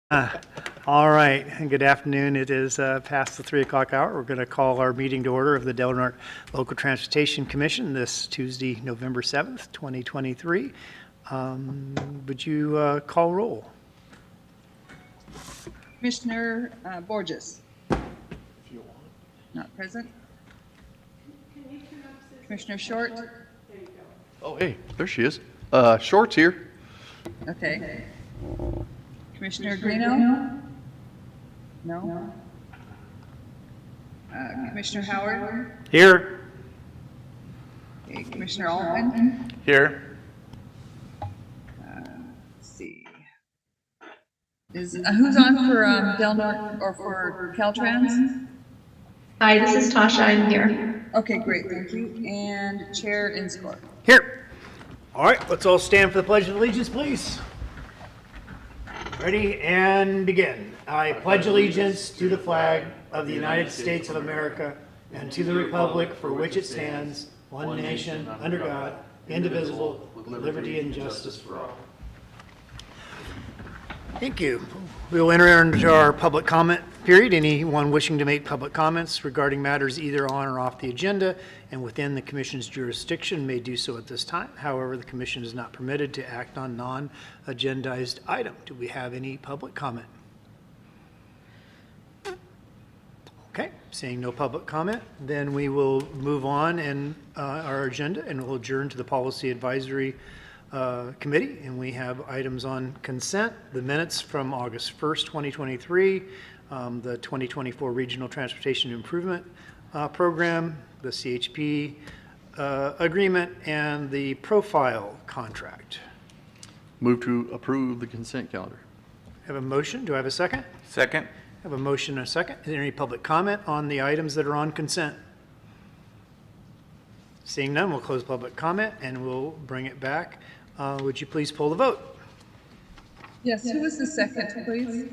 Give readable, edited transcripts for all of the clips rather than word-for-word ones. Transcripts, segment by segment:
All right, and good afternoon. It is past the 3 o'clock hour. We're going to call our meeting to order of the Norte Local Transportation Commission this Tuesday, November 7th, 2023. Would you call roll? Commissioner Borges. Not present. Commissioner Short. Oh, hey, there she is. Short's here. Okay. Commissioner Greeno? No. Commissioner Howard? Here. Okay. Commissioner Altman? Here. Let's see. Who's on for Del Norte or for Caltrans? Hi, this is Tasha. I'm here. Okay, great, thank you. And Chair Inscore. Here. All right, let's all stand for the Pledge of Allegiance, please. Ready and begin. I pledge allegiance to the flag of the United States of America and to the republic for which it stands, one nation, under God, indivisible, with liberty and justice for all. Thank you. We will enter into our public comment period. Anyone wishing to make public comments regarding matters either on or off the agenda and within the Commission's jurisdiction may do so at this time. However, the Commission is not permitted to act on non-agendized item. Do we have any public comment? Okay, seeing no public comment, then we will move on in our agenda and we'll adjourn to the Policy Advisory Committee, and we have items on consent, the minutes from August 1st, 2023, the 2024 Regional Transportation Improvement Program, the CHP agreement, and the profile contract. Move to approve the consent calendar. Have a motion. Do I have a second? Second. Have a motion and a second. Is there any public comment on the items that are on consent? Seeing none, we'll close public comment and we'll bring it back. Would you please poll the vote? Yes, who was the second, please?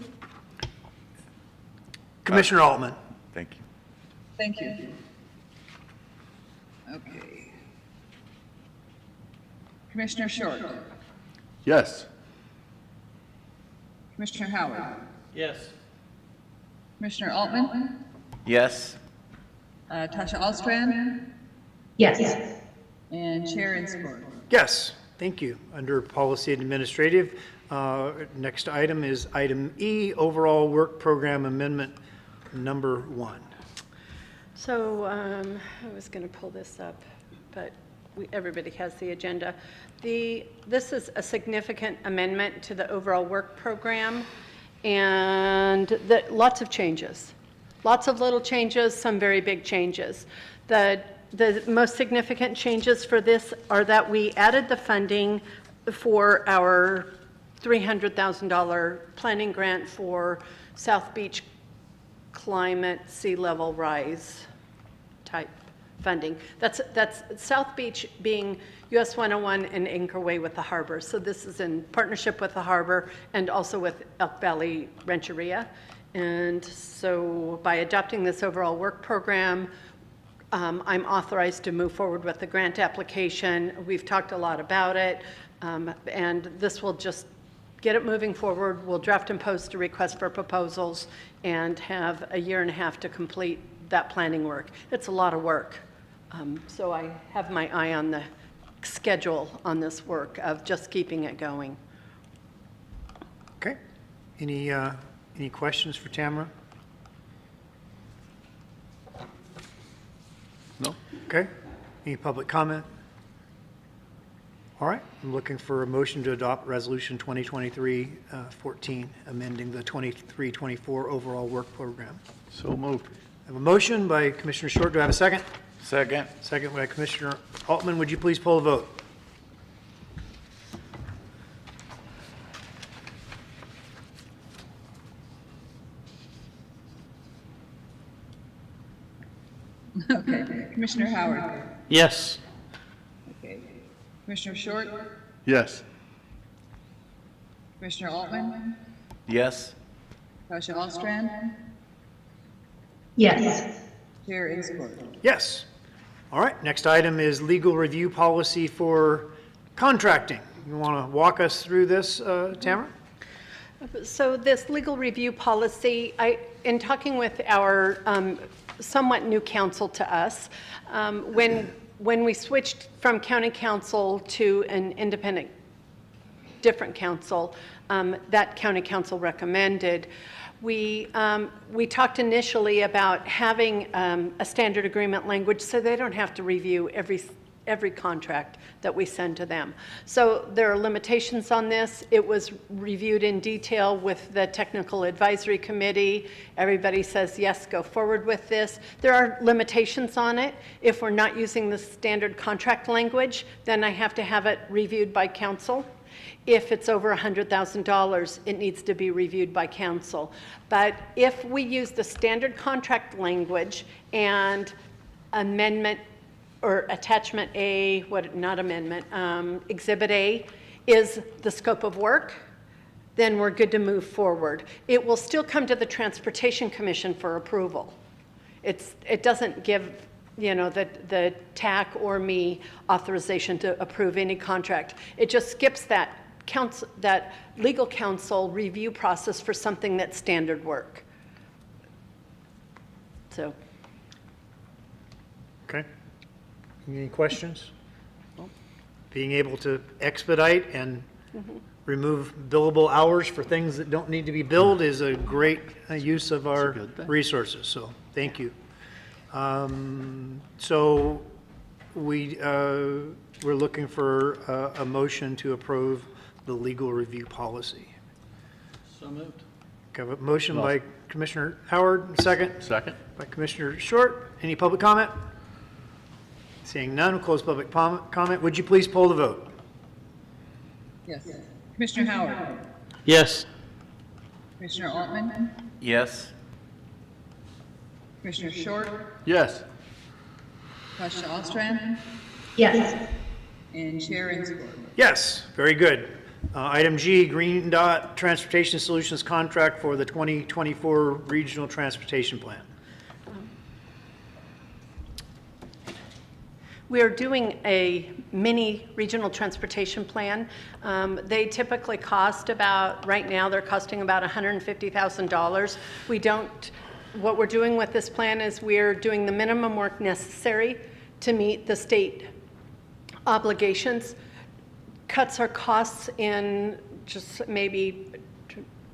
Commissioner Altman. Thank you. Thank you. Okay. Commissioner Short. Yes. Commissioner Howard. Yes. Commissioner Altman. Yes. Tasha Alstrand. Yes. And Chair Inscore. Yes, thank you. Under Policy and Administrative, next item is item E, Overall Work Program Amendment number 1. So I was going to pull this up, but everybody has the agenda. This is a significant amendment to the overall work program, and lots of changes. Lots of little changes, some very big changes. The most significant changes for this are that we added the funding for our $300,000 planning grant for South Beach climate sea level rise type funding. That's South Beach being US 101 and Anchorway with the harbor. So this is in partnership with the harbor and also with Elk Valley Rancheria. And so by adopting this overall work program, I'm authorized to move forward with the grant application. We've talked a lot about it, and this will just get it moving forward. We'll draft and post a request for proposals and have a 1.5 years to complete that planning work. It's a lot of work. So I have my eye on the schedule on this work of just keeping it going. Okay. Any questions for Tamara? No? Okay. Any public comment? All right. I'm looking for a motion to adopt Resolution 2023-14, amending the 23-24 overall work program. So moved. I have a motion by Commissioner Short. Do I have a second? Second. Second by Commissioner Altman. Would you please poll the vote? Okay. Commissioner Howard. Yes. Okay. Commissioner Short. Yes. Commissioner Altman. Yes. Tasha Alstrand. Yes. Chair Inscore. Yes. All right. Next item is legal review policy for contracting. You want to walk us through this, Tamara? So this legal review policy, in talking with our somewhat new counsel to us, when we switched from county council to an independent, different council, that county council recommended, we talked initially about having a standard agreement language so they don't have to review every contract that we send to them. So there are limitations on this. It was reviewed in detail with the technical advisory committee. Everybody says, yes, go forward with this. There are limitations on it. If we're not using the standard contract language, then I have to have it reviewed by council. If it's over $100,000, it needs to be reviewed by council. But if we use the standard contract language and amendment or attachment A, not amendment, exhibit A is the scope of work, then we're good to move forward. It will still come to the Transportation Commission for approval. It doesn't give, you know, the TAC or me authorization to approve any contract. It just skips that legal counsel review process for something that's standard work. So. Okay. Any questions? Being able to expedite and remove billable hours for things that don't need to be billed is a great use of our resources, so thank you. So we're looking for a motion to approve the legal review policy. So moved. Got a motion by Commissioner Howard, second Second? by Commissioner Short. Any public comment? Seeing none, we'll close public comment. Would you please poll the vote? Yes. Commissioner Howard? Yes. Commissioner Altman? Yes. Commissioner Short? Yes. Tasha Ostrand? Yes. And Chair Inscourt? Yes, very good. Item G, Green Dot Transportation Solutions contract for the 2024 Regional Transportation Plan. We are doing a mini regional transportation plan. They typically cost about, right now they're costing about $150,000. What we're doing with this plan is we're doing the minimum work necessary to meet the state obligations, cuts our costs in just maybe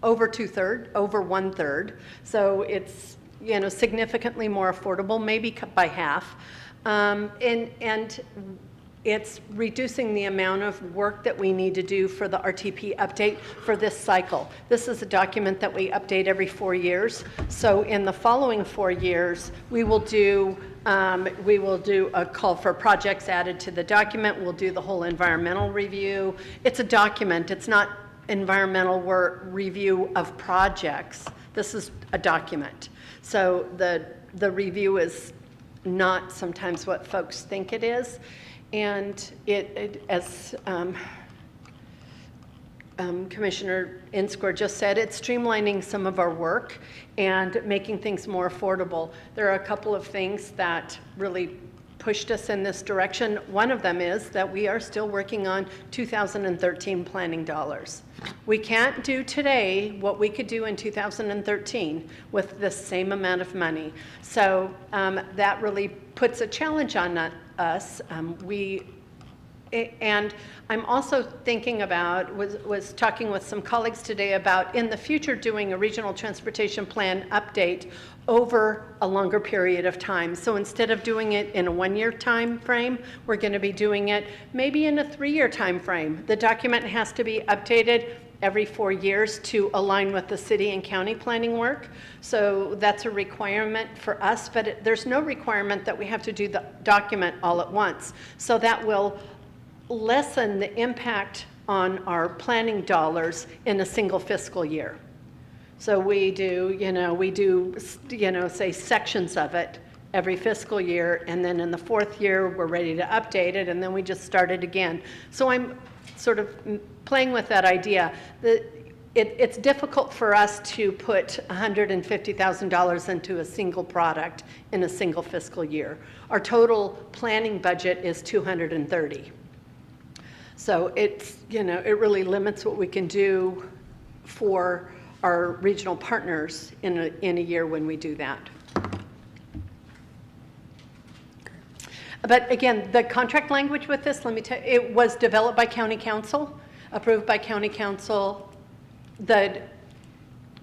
over 1/3. So it's, you know, significantly more affordable, maybe cut by half. And it's reducing the amount of work that we need to do for the RTP update for this cycle. This is a document that we update every 4 years. So in the following 4 years, we will do a call for projects added to the document. We'll do the whole environmental review. It's a document. It's not environmental work review of projects. This is a document. So the review is not sometimes what folks think it is. And as Commissioner Inscourt just said, it's streamlining some of our work and making things more affordable. There are a couple of things that really pushed us in this direction. One of them is that we are still working on 2013 planning dollars. We can't do today what we could do in 2013 with the same amount of money. So that really puts a challenge on us. And I'm also thinking about, was talking with some colleagues today about in the future doing a regional transportation plan update over a longer period of time. So instead of doing it in a 1-year time frame, we're going to be doing it maybe in a 3-year time frame. The document has to be updated every 4 years to align with the city and county planning work. So that's a requirement for us, but there's no requirement that we have to do the document all at once. So that will lessen the impact on our planning dollars in a single fiscal year. So we do, say sections of it every fiscal year, and then in the 4th year, we're ready to update it, and then we just start it again. So I'm sort of playing with that idea. It's difficult for us to put $150,000 into a single product in a single fiscal year. Our total planning budget is $230,000. So it's, it really limits what we can do for our regional partners in a year when we do that. But again, the contract language with this, let me tell you, it was developed by county council, approved by county council. The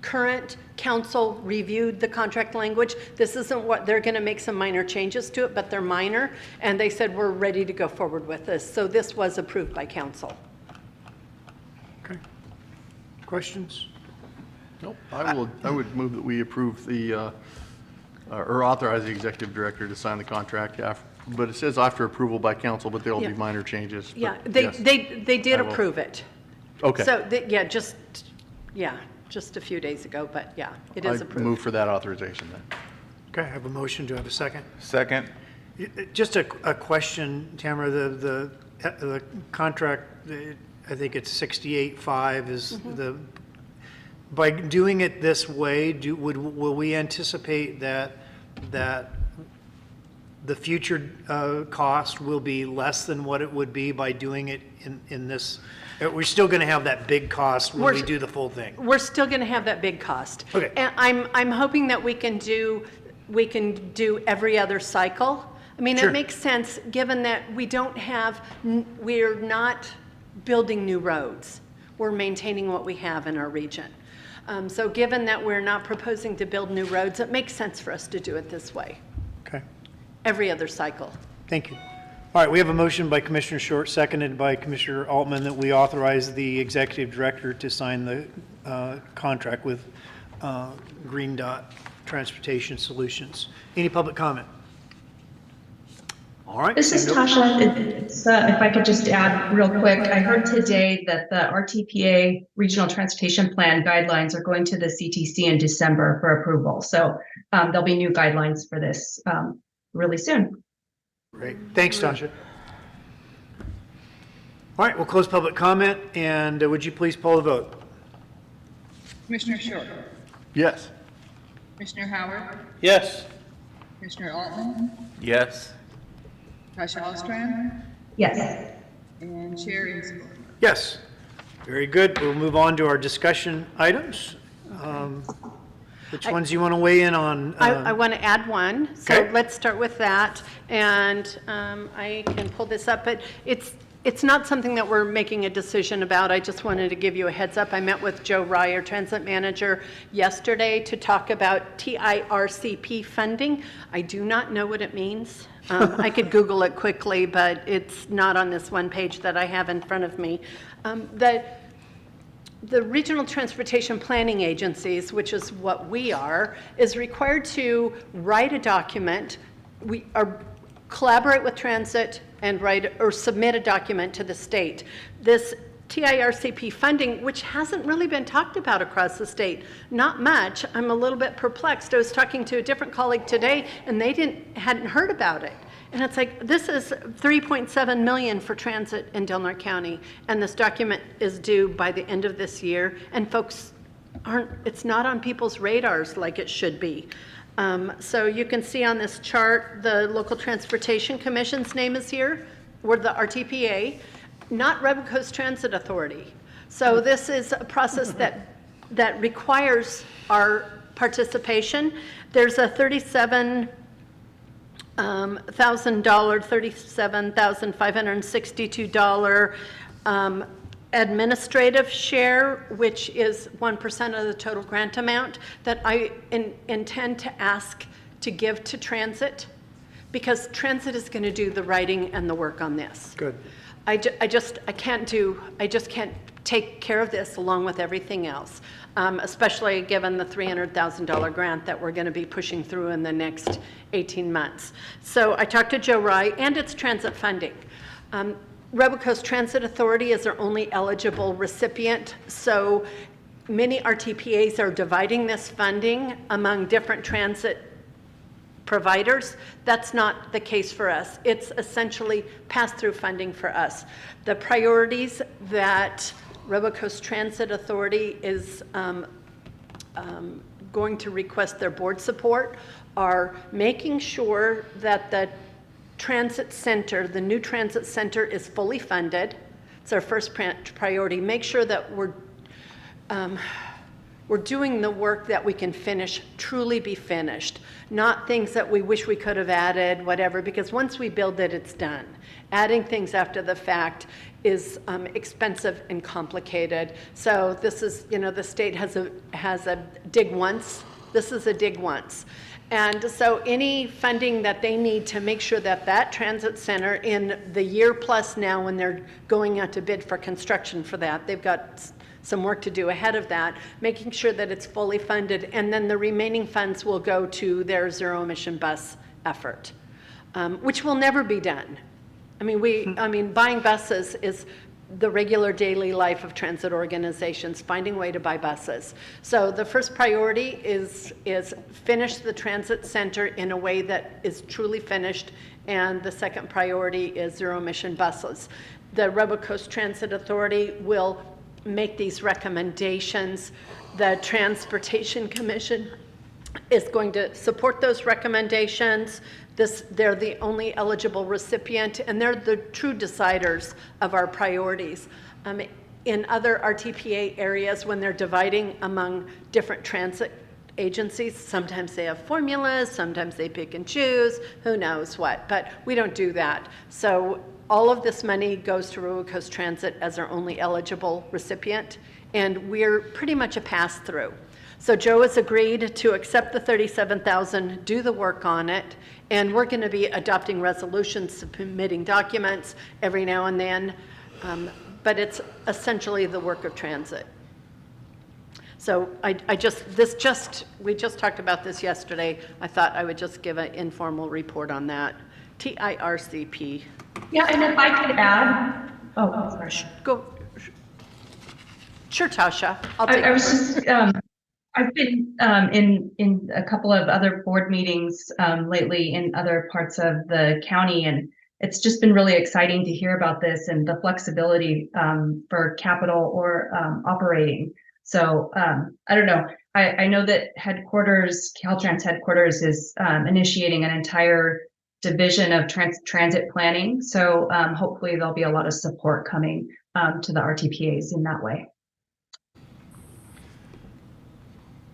current council reviewed the contract language. This isn't what, they're going to make some minor changes to it, but they're minor, and they said we're ready to go forward with this. So this was approved by council. Okay. Questions? Nope. I would move that we approve the, or authorize the executive director to sign the contract but it says after approval by council, but there'll be Yeah. minor changes. but Yeah, yes, they did I will. approve it. Okay. So, just a few days ago, but yeah, it is I approved. move for that authorization then. Okay, I have a motion. Do I have a second? Second. Just a question, Tamara, the contract, I think it's 68.5 is the, by doing it this way, will we anticipate that the future cost will be less than what it would be by doing it in this? We're still going to have that big cost when we do the full thing? We're still going to have that big cost. Okay. And I'm hoping that we can do every other cycle. I mean, Sure. it makes sense, given that we're not building new roads. We're maintaining what we have in our region. So given that we're not proposing to build new roads, it makes sense for us to do it this way, Okay, every other cycle. thank you. All right, we have a motion by Commissioner Short, seconded by Commissioner Altman, that we authorize the executive director to sign the contract with Green Dot Transportation Solutions. Any public comment? All right. This is Tasha. If I could just add real quick, I heard today that the RTPA Regional Transportation Plan guidelines are going to the CTC in December for approval. So there'll be new guidelines for this really soon. Great. Thanks, Tasha. All right, we'll close public comment, and would you please poll the vote? Commissioner Short, Yes. Commissioner Howard, Yes. Commissioner Altman, Yes. Tasha Ostrand, Yes. and Chair Inslee. Yes. Very good. We'll move on to our discussion items. Which ones do you want to weigh in on? I want to add one, so Okay. let's start with that. And I can pull this up, but it's not something that we're making a decision about. I just wanted to give you a heads up. I met with Joe Ryer, Transit Manager, yesterday to talk about TIRCP funding. I do not know what it means. I could Google it quickly, but it's not on this one page that I have in front of me. The regional transportation planning agencies, which is what we are, is required to write a document. Collaborate with transit and submit a document to the state. This TIRCP funding, which hasn't really been talked about across the state, not much. I'm a little bit perplexed. I was talking to a different colleague today, and they hadn't heard about it. And it's like, this is $3.7 million for transit in Del Norte County, and this document is due by the end of this year, and folks it's not on people's radars like it should be. So you can see on this chart, the Local Transportation Commission's name is here, or the RTPA, not Rebel Coast Transit Authority. So this is a process that requires our participation. There's a $37,562 administrative share, which is 1% of the total grant amount, that I intend to ask to give to transit, because transit is going to do the writing and the work on this. Good. I just can't take care of this along with everything else, especially given the $300,000 grant that we're going to be pushing through in the next 18 months. So I talked to Joe Rye, and it's transit funding. Rebel Coast Transit Authority is our only eligible recipient, so many RTPAs are dividing this funding among different transit providers. That's not the case for us. It's essentially pass-through funding for us. The priorities that Rebel Coast Transit Authority is going to request their board support are making sure that the transit center, the new transit center, is fully funded. It's our first priority. Make sure that we're doing the work that we can finish, truly be finished, not things that we wish we could have added, whatever, because once we build it, it's done. Adding things after the fact is expensive and complicated. So this is, the state has a dig once. This is a dig once. And so any funding that they need to make sure that that transit center in the year plus now when they're going out to bid for construction for that, they've got some work to do ahead of that, making sure that it's fully funded, and then the remaining funds will go to their zero emission bus effort, which will never be done. I mean, buying buses is the regular daily life of transit organizations, finding a way to buy buses. So the first priority is finish the transit center in a way that is truly finished, and the second priority is zero emission buses. The Robocoast Transit Authority will make these recommendations. The Transportation Commission is going to support those recommendations. They're the only eligible recipient, and they're the true deciders of our priorities. In other RTPA areas, when they're dividing among different transit agencies, sometimes they have formulas, sometimes they pick and choose, who knows what, but we don't do that. So all of this money goes to Robocoast Transit as our only eligible recipient, and we're pretty much a pass-through. So Joe has agreed to accept the $37,000, do the work on it, and we're going to be adopting resolutions, submitting documents every now and then, but it's essentially the work of transit. So we just talked about this yesterday. I thought I would just give an informal report on that. TIRCP. Yeah, and if I could add, oh, sorry. Go. Sure, Tasha. I'll take I was it. just, I've been in a couple of other board meetings lately in other parts of the county, and it's just been really exciting to hear about this and the flexibility for capital or operating. So I don't know. I know that headquarters, Caltrans headquarters, is initiating an entire division of transit planning. So hopefully there'll be a lot of support coming to the RTPAs in that way.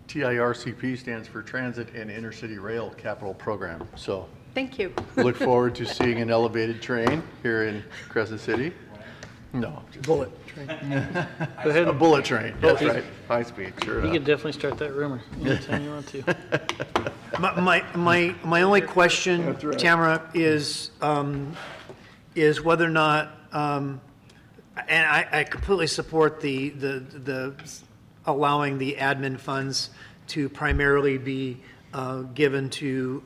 TIRCP stands for Transit and Intercity Rail Capital Program. So Thank you. look forward to seeing an elevated train here in Crescent City. No, Bullet train. Go ahead. a bullet train. That's right. High speed, sure You enough. can definitely start that rumor anytime you want to. My only question, That's right. Tamara, is whether or not, and I completely support the allowing the admin funds to primarily be given to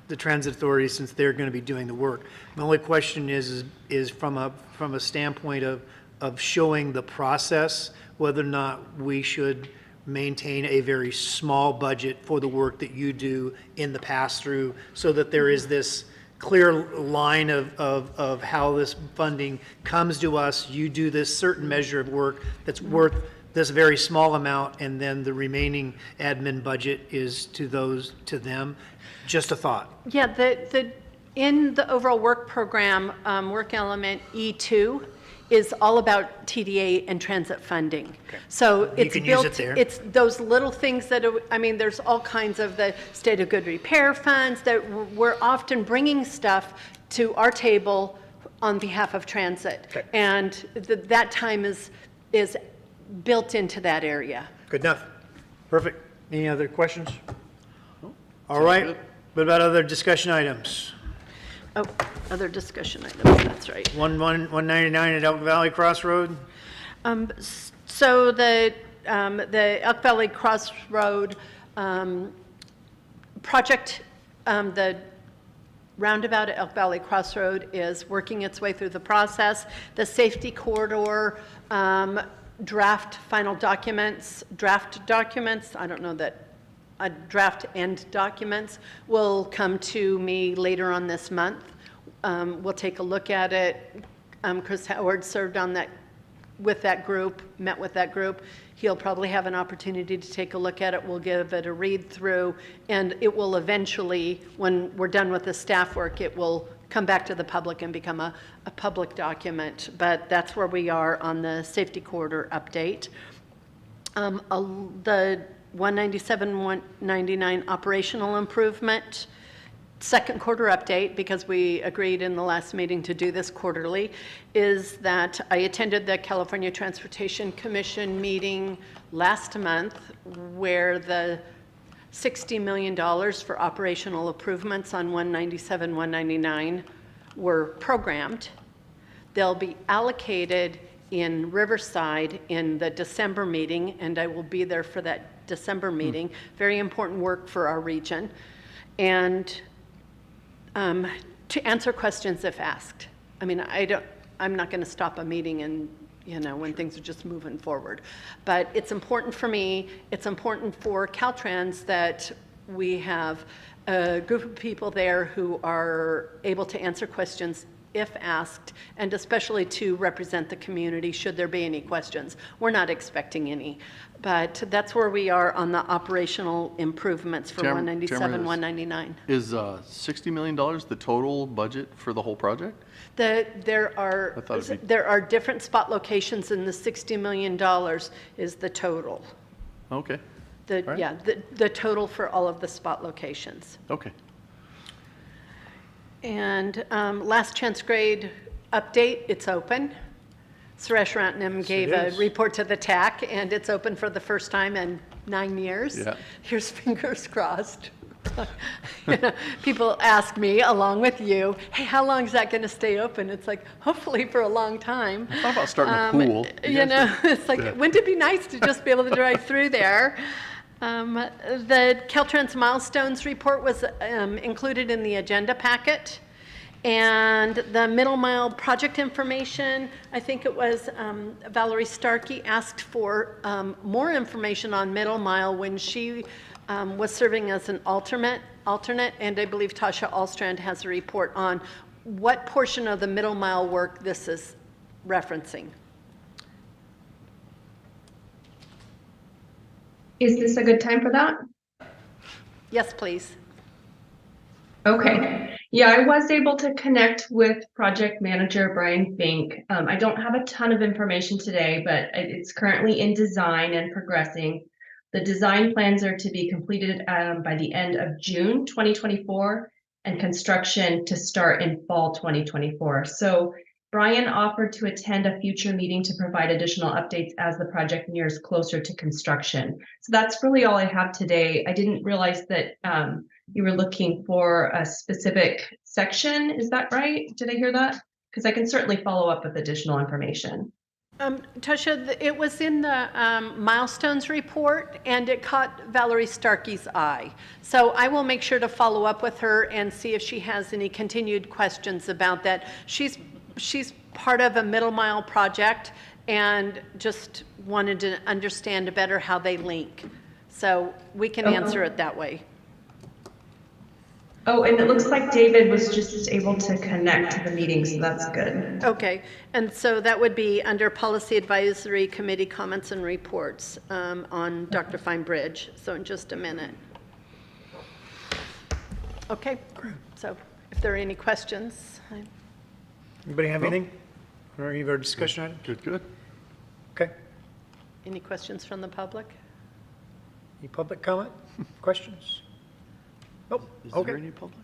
the transit authority since they're going to be doing the work. My only question is from a standpoint of showing the process, whether or not we should maintain a very small budget for the work that you do in the pass-through, so that there is this clear line of how this funding comes to us. You do this certain measure of work that's worth this very small amount, and then the remaining admin budget is to them. Just a thought. Yeah, in the overall work program, work element E2 is all about TDA and transit funding. Okay. So You it's can built, use it there. it's those little things that are, there's all kinds of the state of good repair funds that we're often bringing stuff to our table on behalf of transit. Okay. And that time is built into that area. Good enough. Perfect. Any other questions? All Sounds right. good. What about other discussion items? Oh, other discussion items, that's right. 199 at Elk Valley Crossroad? So the Elk Valley Crossroad project, the roundabout at Elk Valley Crossroad is working its way through the process. The safety corridor draft documents, I don't know that, draft end documents will come to me later on this month. We'll take a look at it. Chris Howard served on that with that group, met with that group. He'll probably have an opportunity to take a look at it. We'll give it a read through, and it will eventually, when we're done with the staff work, it will come back to the public and become a public document. But that's where we are on the safety corridor update. The 197, 199 operational improvement, second quarter update, because we agreed in the last meeting to do this quarterly, is that I attended the California Transportation Commission meeting last month where the $60 million for operational improvements on 197, 199 were programmed. They'll be allocated in Riverside in the December meeting, and I will be there for that December meeting. Very important work for our region. And to answer questions if asked. I mean, I'm not going to stop a meeting and, when things are just moving forward. But it's important for me, it's important for Caltrans that we have a group of people there who are able to answer questions if asked, and especially to represent the community should there be any questions. We're not expecting any, but that's where we are on the operational improvements for 197, 199. Is $60 million the total budget for the whole project? There are different spot locations, and the $60 million is the total. Okay. Right. Yeah, the total for all of the spot locations. Okay. And last chance grade update, it's open. Suresh Ratnam gave a report to the TAC, and it's open for the first time in 9 years. Yeah. Here's fingers crossed. People ask me, along with you, hey, how long is that going to stay open? It's like, hopefully for a long time. How about starting a pool? It's like, wouldn't it be nice to just be able to drive through there? The Caltrans milestones report was included in the agenda packet, and the middle mile project information, I think it was Valerie Starkey asked for more information on middle mile when she was serving as an alternate, and I believe Tasha Alstrand has a report on what portion of the middle mile work this is referencing. Is this a good time for that? Yes, please. Okay. Yeah, I was able to connect with project manager Brian Fink. I don't have a ton of information today, but it's currently in design and progressing. The design plans are to be completed by the end of June 2024 and construction to start in fall 2024. So Brian offered to attend a future meeting to provide additional updates as the project nears closer to construction. So that's really all I have today. I didn't realize that you were looking for a specific section. Is that right? Did I hear that? Because I can certainly follow up with additional information. Tasha, it was in the milestones report, and it caught Valerie Starkey's eye. So I will make sure to follow up with her and see if she has any continued questions about that. She's part of a middle mile project and just wanted to understand better how they link. So we can answer it that way. Oh, and it looks like David was just able to connect to the meeting, so that's good. Okay, and so that would be under Policy Advisory Committee comments and reports on Dr. Fine Bridge. So in just a minute. Okay, so if there are any questions. Anybody have anything? Or any of our discussion items? Good. Okay. Any questions from the public? Any public comment? Questions? Oh, Is okay. there any public?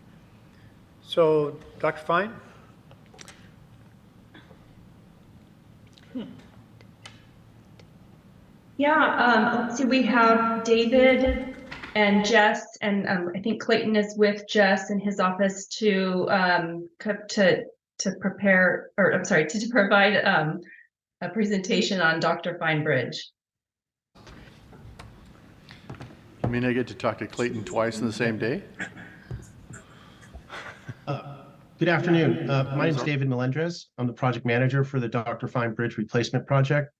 So, Dr. Fine? Yeah, let's see, we have David and Jess, and I think Clayton is with Jess in his office to prepare, or I'm sorry, to provide a presentation on Dr. Fine Bridge. You mean I get to talk to Clayton twice in the same day? Good afternoon. My name is David Melendrez. I'm the project manager for the Dr. Fine Bridge Replacement Project.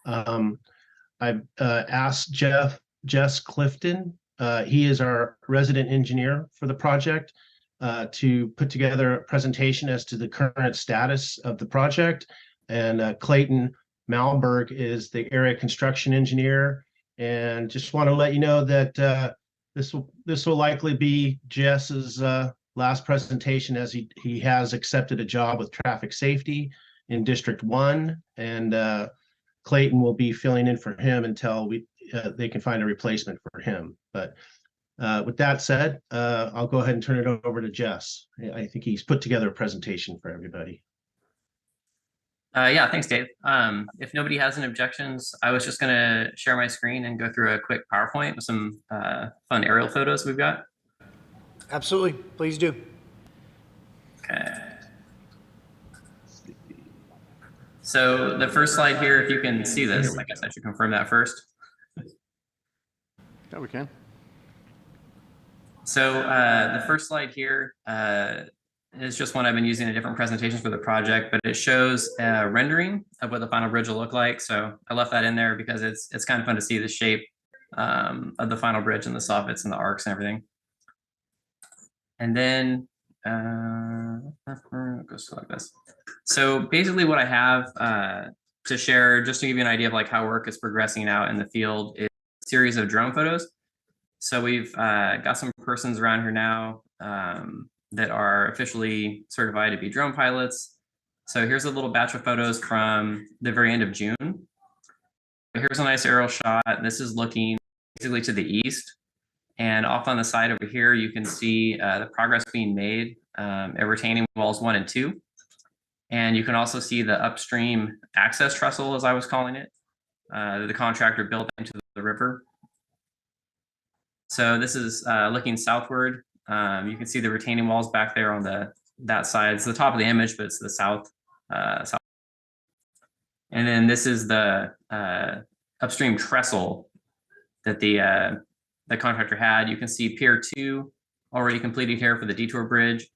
I've asked Jess Clifton, he is our resident engineer for the project, to put together a presentation as to the current status of the project. And Clayton Malberg is the area construction engineer. And just want to let you know that this will likely be Jess's last presentation as he has accepted a job with traffic safety in District 1, and Clayton will be filling in for him until they can find a replacement for him. But with that said, I'll go ahead and turn it over to Jess. I think he's put together a presentation for everybody. Yeah, thanks, Dave. If nobody has any objections, I was just going to share my screen and go through a quick PowerPoint with some fun aerial photos we've got. Absolutely, please do. Okay. So the first slide here, if you can see this, I guess I should confirm that first. Yeah, we can. So the first slide here is just one I've been using in different presentations for the project, but it shows a rendering of what the final bridge will look like. So I left that in there because it's kind of fun to see the shape of the final bridge and the soffits and the arcs and everything. And then it goes like this. So basically what I have to share, just to give you an idea of like how work is progressing out in the field, is a series of drone photos. So we've got some persons around here now that are officially certified to be drone pilots. So here's a little batch of photos from the very end of June. Here's a nice aerial shot. This is looking basically to the east. And off on the side over here, you can see the progress being made at retaining walls 1 and 2. And you can also see the upstream access trestle, as I was calling it, that the contractor built into the river. So this is looking southward. You can see the retaining walls back there on that side. It's the top of the image, but it's the south. And then this is the upstream trestle that the contractor had. You can see Pier 2 already completed here for the detour bridge.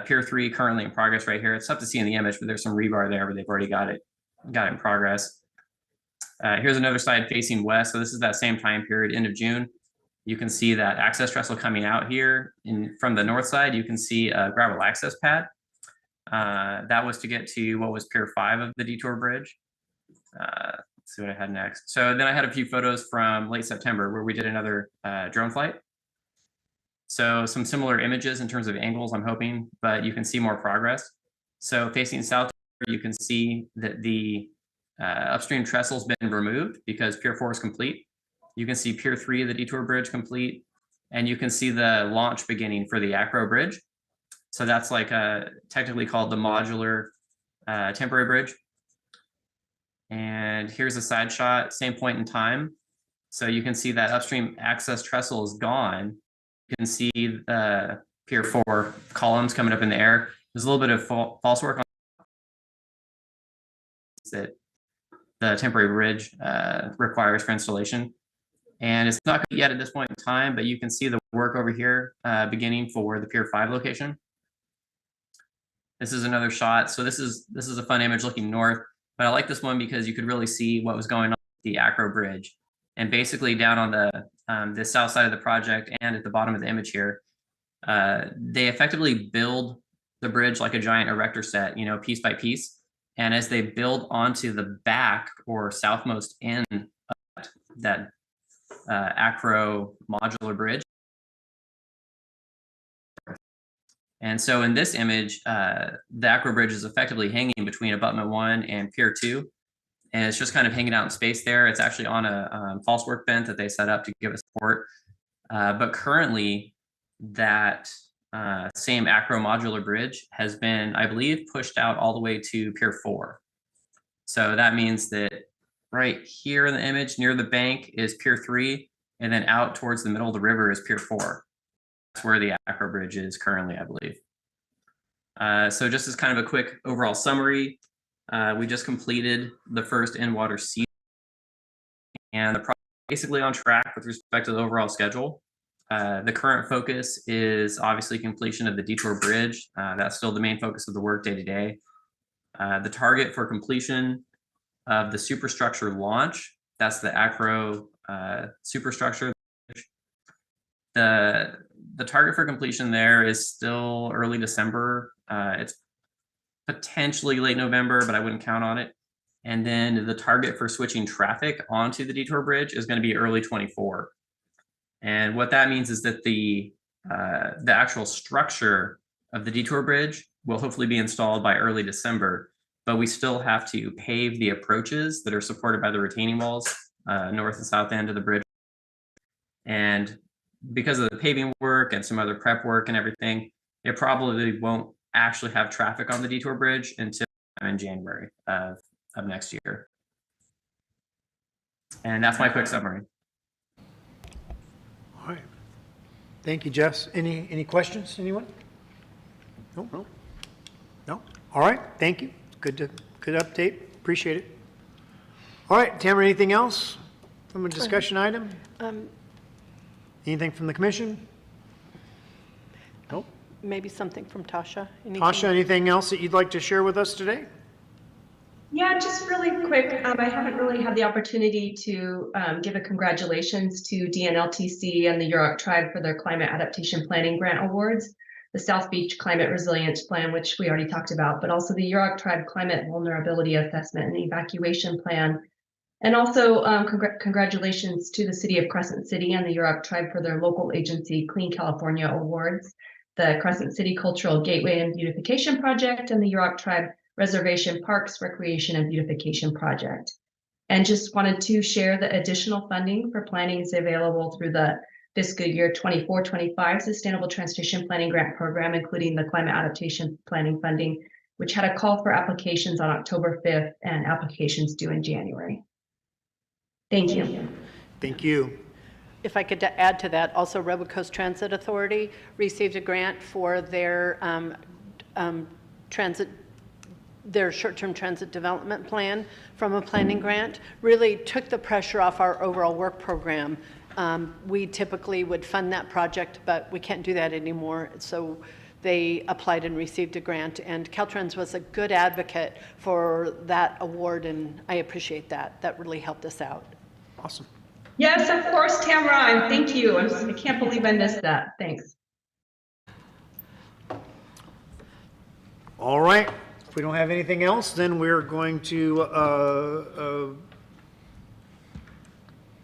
Pier 3 currently in progress right here. It's tough to see in the image, but there's some rebar there, but they've already got it in progress. Here's another side facing west. So this is that same time period, end of June. You can see that access trestle coming out here. From the north side, you can see a gravel access pad. That was to get to what was Pier 5 of the detour bridge. Let's see what I had next. So then I had a few photos from late September where we did another drone flight. So some similar images in terms of angles, I'm hoping, but you can see more progress. So facing south, you can see that the upstream trestle's been removed because Pier 4 is complete. You can see Pier 3 of the detour bridge complete, and you can see the launch beginning for the Acro bridge. So that's like technically called the modular temporary bridge. And here's a side shot, same point in time. So you can see that upstream access trestle is gone. You can see the Pier 4 columns coming up in the air. There's a little bit of false work on that the temporary bridge requires for installation. And it's not yet at this point in time, but you can see the work over here beginning for the Pier 5 location. This is another shot. So this is a fun image looking north, but I like this one because you could really see what was going on with the Acro bridge. And basically down on the south side of the project and at the bottom of the image here, they effectively build the bridge like a giant erector set, you know, piece by piece. And as they build onto the back or southmost end of that Acro modular bridge. And so in this image, the Acro bridge is effectively hanging between abutment 1 and Pier 2. And it's just kind of hanging out in space there. It's actually on a false work bent that they set up to give it support. But currently, that same Acro modular bridge has been, I believe, pushed out all the way to Pier 4. So that means that right here in the image near the bank is Pier 3, and then out towards the middle of the river is Pier 4. That's where the Acro bridge is currently, I believe. So just as kind of a quick overall summary, we just completed the first in-water season, and the project is basically on track with respect to the overall schedule. The current focus is obviously completion of the detour bridge. That's still the main focus of the work day to day. The target for completion of the superstructure launch, that's the Acro superstructure. The target for completion there is still early December. It's potentially late November, but I wouldn't count on it. And then the target for switching traffic onto the detour bridge is going to be early 24. And what that means is that the the actual structure of the detour bridge will hopefully be installed by early December, but we still have to pave the approaches that are supported by the retaining walls, north and south end of the bridge. And because of the paving work and some other prep work and everything, it probably won't actually have traffic on the detour bridge until in January of next year. And that's my quick summary. All right. Thank you, Jess. Any questions, anyone? No? No? All right, thank you. Good update. Appreciate it. All right, Tamara, anything else from a discussion item? Anything from the commission? Nope. Maybe something from Tasha? Anything? Tasha, anything else that you'd like to share with us today? Yeah, just really quick. I haven't really had the opportunity to give a congratulations to DNLTC and the Yurok Tribe for their climate adaptation planning grant awards. The South Beach Climate Resilience Plan, which we already talked about, but also the Yurok Tribe Climate Vulnerability Assessment and Evacuation Plan. And also congratulations to the City of Crescent City and the Yurok Tribe for their local agency Clean California Awards, the Crescent City Cultural Gateway and Beautification Project, and the Yurok Tribe Reservation Parks Recreation and Beautification Project. And just wanted to share that additional funding for planning is available through the fiscal year 24-25 Sustainable Transportation Planning Grant Program, including the Climate Adaptation Planning funding, which had a call for applications on October 5th and applications due in January. Thank you. Thank you. If I could add to that, also Rebel Coast Transit Authority received a grant for their short-term transit development plan from a planning grant. Really took the pressure off our overall work program. We typically would fund that project, but we can't do that anymore. So they applied and received a grant, and Caltrans was a good advocate for that award, and I appreciate that. That really helped us out. Awesome. Yes, of course, Tamara, and thank you. I can't believe I missed that. Thanks. All right. If we don't have anything else, then we're going to,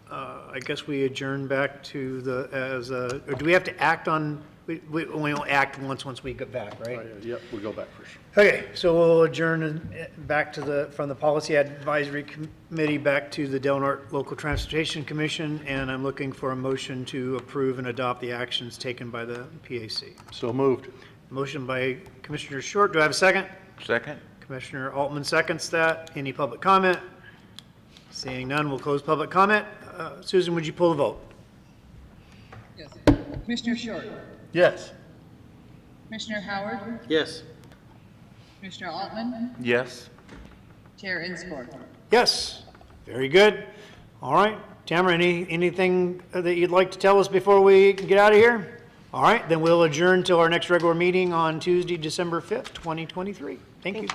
I guess we adjourn back to the, or do we have to act on, we only act once we get back, right? Yep, we'll go back for sure. Okay, so we'll adjourn back to from the Policy Advisory Committee back to the Norte Local Transportation Commission, and I'm looking for a motion to approve and adopt the actions taken by the PAC. So moved. Motion by Commissioner Short. Do I have a second? Second. Commissioner Altman seconds that. Any public comment? Seeing none, we'll close public comment. Susan, would you pull the vote? Yes. Commissioner Short, Yes. Commissioner Howard, Yes. Commissioner Altman, Yes. Chair Inscore. Yes. Very good. All right. Tamara, anything that you'd like to tell us before we get out of here? All right, then we'll adjourn till our next regular meeting on Tuesday, December 5th, 2023. Thank you.